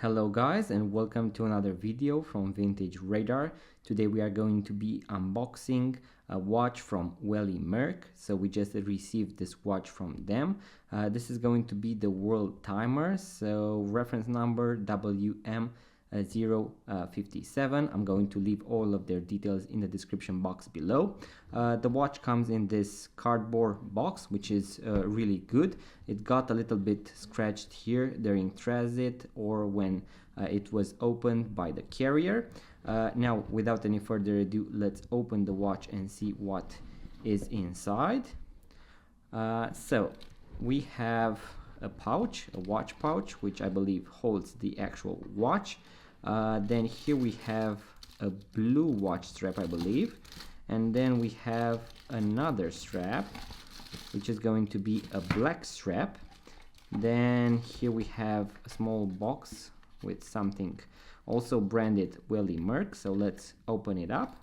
Hello guys, and welcome to another video from Vintage Radar. Today we are going to be unboxing a watch from Welly Merck. So we just received this watch from them. This is going to be the Worldtimer, so reference number WM057. I'm going to leave all of their details in the description box below. The watch comes in this cardboard box, which is really good. It got a little bit scratched here during transit or when it was opened by the carrier. Now, without any further ado, let's open the watch and see what is inside. So we have a pouch, a watch pouch, which I believe holds the actual watch. Then here we have a blue watch strap, I believe. And then we have another strap, which is going to be a black strap. Then here we have a small box with something also branded Welly Merck. So let's open it up.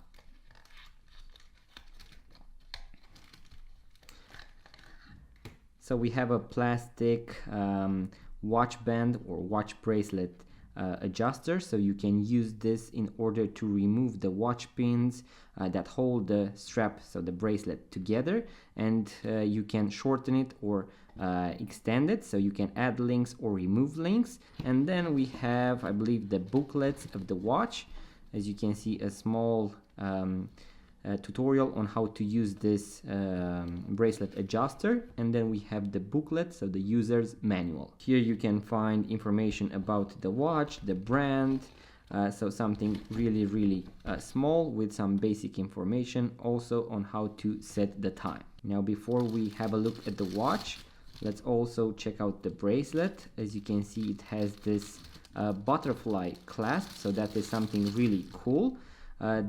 So we have a plastic watch band or watch bracelet adjuster, so you can use this in order to remove the watch pins that hold the strap, so the bracelet, together, and you can shorten it or extend it, so you can add links or remove links. And then we have, I believe, the booklets of the watch. As you can see, a small tutorial on how to use this bracelet adjuster, and then we have the booklet, so the user's manual. Here you can find information about the watch, the brand, so something really small with some basic information also on how to set the time. Now, before we have a look at the watch, let's also check out the bracelet. As you can see, it has this butterfly clasp, so that is something really cool.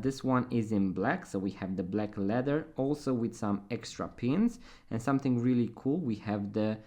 This one is in black, so we have the black leather also with some extra pins, and something really cool, we have the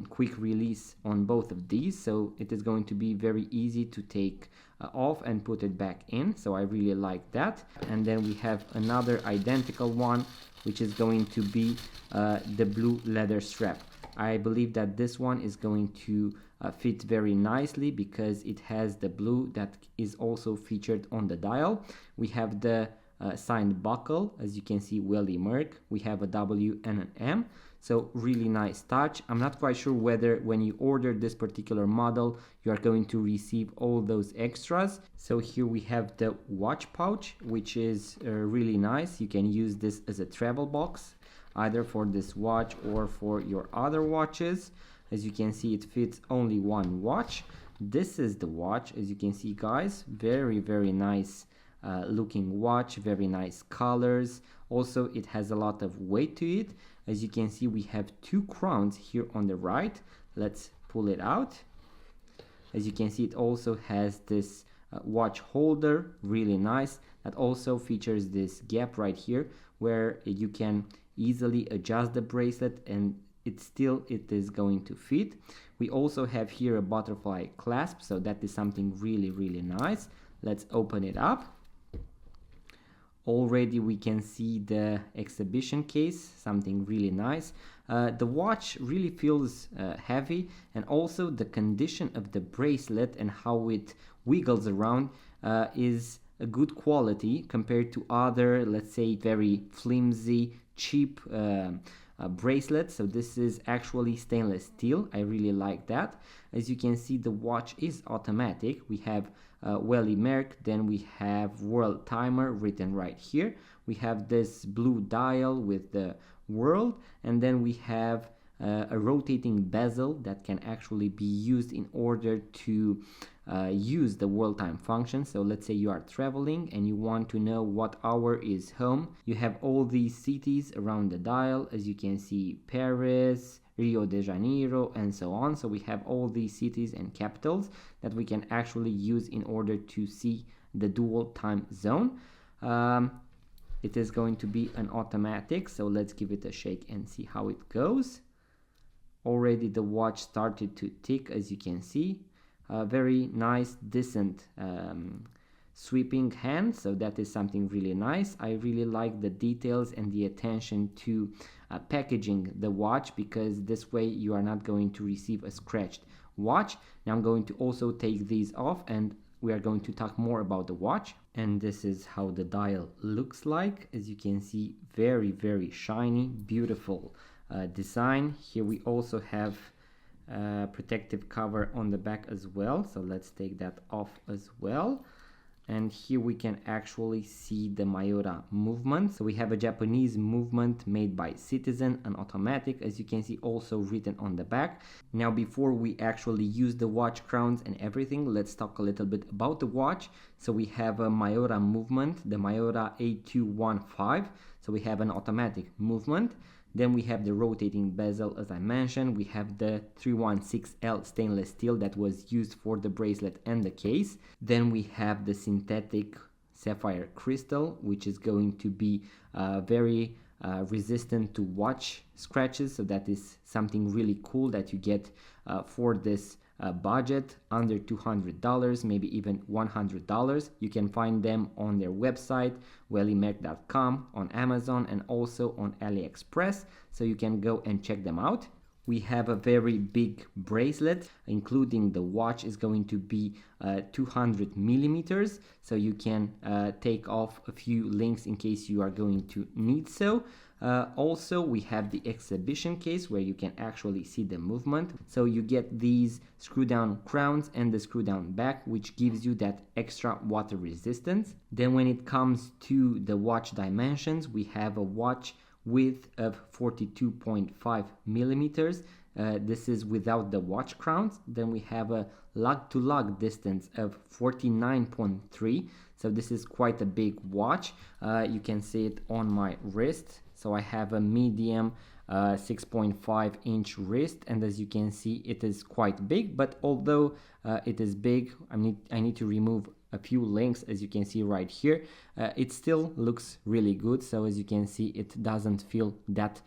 quick release on both of these, so it is going to be very easy to take off and put it back in, so I really like that. And then we have another identical one, which is going to be the blue leather strap. I believe that this one is going to fit very nicely because it has the blue that is also featured on the dial. We have the signed buckle, as you can see, Welly Merck. We have a W and an M, so really nice touch. I'm not quite sure whether when you order this particular model you are going to receive all those extras. So here we have the watch pouch, which is really nice. You can use this as a travel box, either for this watch or for your other watches. As you can see, it fits only one watch. This is the watch, as you can see, guys. Very nice looking watch, very nice colors. Also, it has a lot of weight to it. As you can see, we have two crowns here on the right. Let's pull it out. As you can see, it also has this watch holder, really nice. That also features this gap right here where you can easily adjust the bracelet and it is going to fit. We also have here a butterfly clasp, so that is something really nice. Let's open it up. Already we can see the exhibition case, something really nice. The watch really feels heavy, and also the condition of the bracelet and how it wiggles around is a good quality compared to other, let's say, very flimsy, cheap bracelet. So this is actually stainless steel. I really like that. As you can see, the watch is automatic. We have Welly Merck, then we have Worldtimer written right here. We have this blue dial with the world, and then we have a rotating bezel that can actually be used in order to use the world time function. So let's say you are traveling and you want to know what hour is home. You have all these cities around the dial, as you can see, Paris, Rio de Janeiro, and so on. So we have all these cities and capitals that we can actually use in order to see the dual time zone. It is going to be an automatic, so let's give it a shake and see how it goes. Already the watch started to tick, as you can see. Very nice, decent sweeping hand, so that is something really nice. I really like the details and the attention to packaging the watch, because this way you are not going to receive a scratched watch. Now I'm going to also take these off and we are going to talk more about the watch. And this is how the dial looks like. As you can see, very, very shiny, beautiful design. Here we also have protective cover on the back as well, so let's take that off as well. And here we can actually see the Mayora movement. So we have a Japanese movement made by Citizen, an automatic, as you can see, also written on the back. Now before we actually use the watch crowns and everything, let's talk a little bit about the watch. So we have a Mayora movement, the Mayora A215. So we have an automatic movement. Then we have the rotating bezel, as I mentioned. We have the 316L stainless steel that was used for the bracelet and the case. Then we have the synthetic sapphire crystal, which is going to be very resistant to watch scratches. So that is something really cool that you get for this budget, under $200, maybe even $100. You can find them on their website, wellymerck.com, on Amazon, and also on AliExpress, so you can go and check them out. We have a very big bracelet, including the watch is going to be 200 millimeters, so you can take off a few links in case you are going to need so. Also, we have the exhibition case where you can actually see the movement. So you get these screw down crowns and the screw down back, which gives you that extra water resistance. Then when it comes to the watch dimensions, we have a watch width of 42.5 millimeters. This is without the watch crowns. Then we have a lug to lug distance of 49.3. So this is quite a big watch. You can see it on my wrist. So I have a medium 6.5 inch wrist, and as you can see, it is quite big. But although it is big, I need to remove a few links, as you can see right here. It still looks really good. So as you can see, it doesn't feel that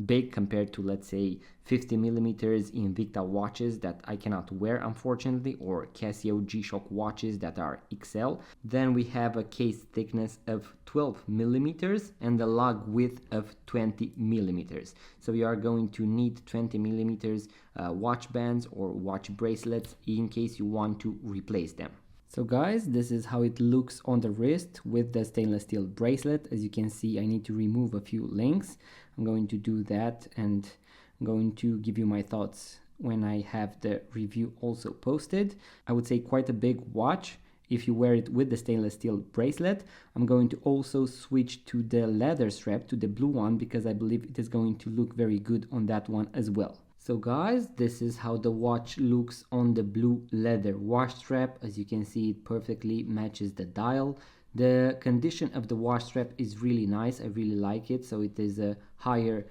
big compared to, let's say, 50 millimeters Invicta watches that I cannot wear, unfortunately, or Casio G-Shock watches that are XL. Then we have a case thickness of 12 millimeters and a lug width of 20 millimeters. So you are going to need 20 millimeters watch bands or watch bracelets in case you want to replace them. So guys, this is how it looks on the wrist with the stainless steel bracelet. As you can see, I need to remove a few links. I'm going to do that, and I'm going to give you my thoughts when I have the review also posted. I would say quite a big watch if you wear it with the stainless steel bracelet. I'm going to also switch to the leather strap, to the blue one, because I believe it is going to look very good on that one as well. So guys, this is how the watch looks on the blue leather watch strap. As you can see, it perfectly matches the dial. The condition of the watch strap is really nice. I really like it. So it is a higher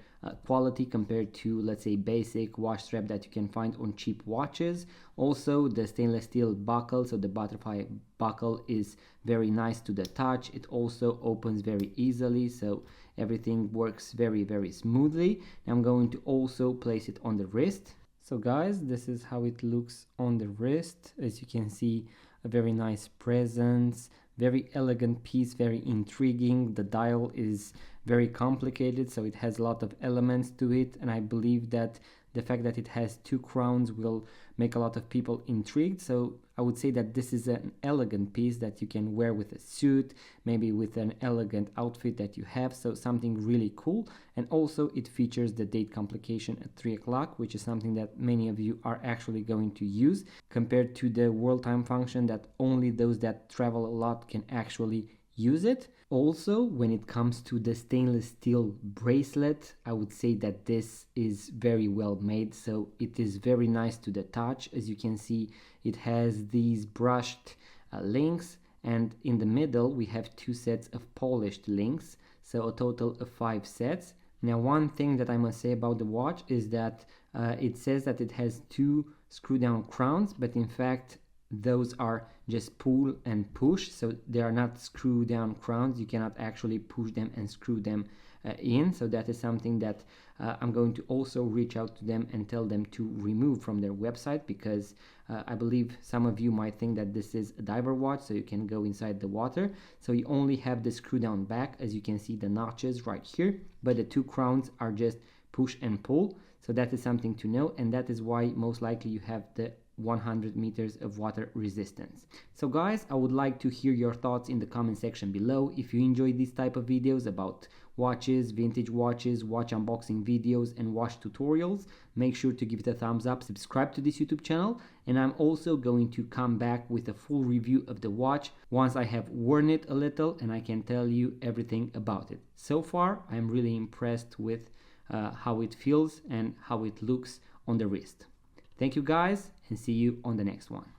quality compared to, let's say, basic watch strap that you can find on cheap watches. Also, the stainless steel buckle, so the butterfly buckle, is very nice to the touch. It also opens very easily, so everything works very, very smoothly. Now I'm going to also place it on the wrist. So guys, this is how it looks on the wrist. As you can see, a very nice presence, very elegant piece, very intriguing. The dial is very complicated, so it has a lot of elements to it, and I believe that the fact that it has two crowns will make a lot of people intrigued. So I would say that this is an elegant piece that you can wear with a suit, maybe with an elegant outfit that you have, so something really cool. And also it features the date complication at 3 o'clock, which is something that many of you are actually going to use, compared to the world time function that only those that travel a lot can actually use it. Also, when it comes to the stainless steel bracelet, I would say that this is very well made. So it is very nice to the touch. As you can see, it has these brushed links, and in the middle we have 2 sets of polished links, so a total of 5 sets. Now, one thing that I must say about the watch is that it says that it has 2 screw down crowns, but in fact those are just pull and push, so they are not screw down crowns. You cannot actually push them and screw them in. So that is something that I'm going to also reach out to them and tell them to remove from their website, because I believe some of you might think that this is a diver watch, so you can go inside the water. So you only have the screw down back, as you can see the notches right here, but the 2 crowns are just push and pull. So that is something to know, and that is why most likely you have the 100 meters of water resistance. So guys, I would like to hear your thoughts in the comment section below. If you enjoy these type of videos about watches, vintage watches, watch unboxing videos and watch tutorials, make sure to give it a thumbs up, subscribe to this YouTube channel, and I'm also going to come back with a full review of the watch once I have worn it a little and I can tell you everything about it. So far, I'm really impressed with how it feels and how it looks on the wrist. Thank you guys, and see you on the next one.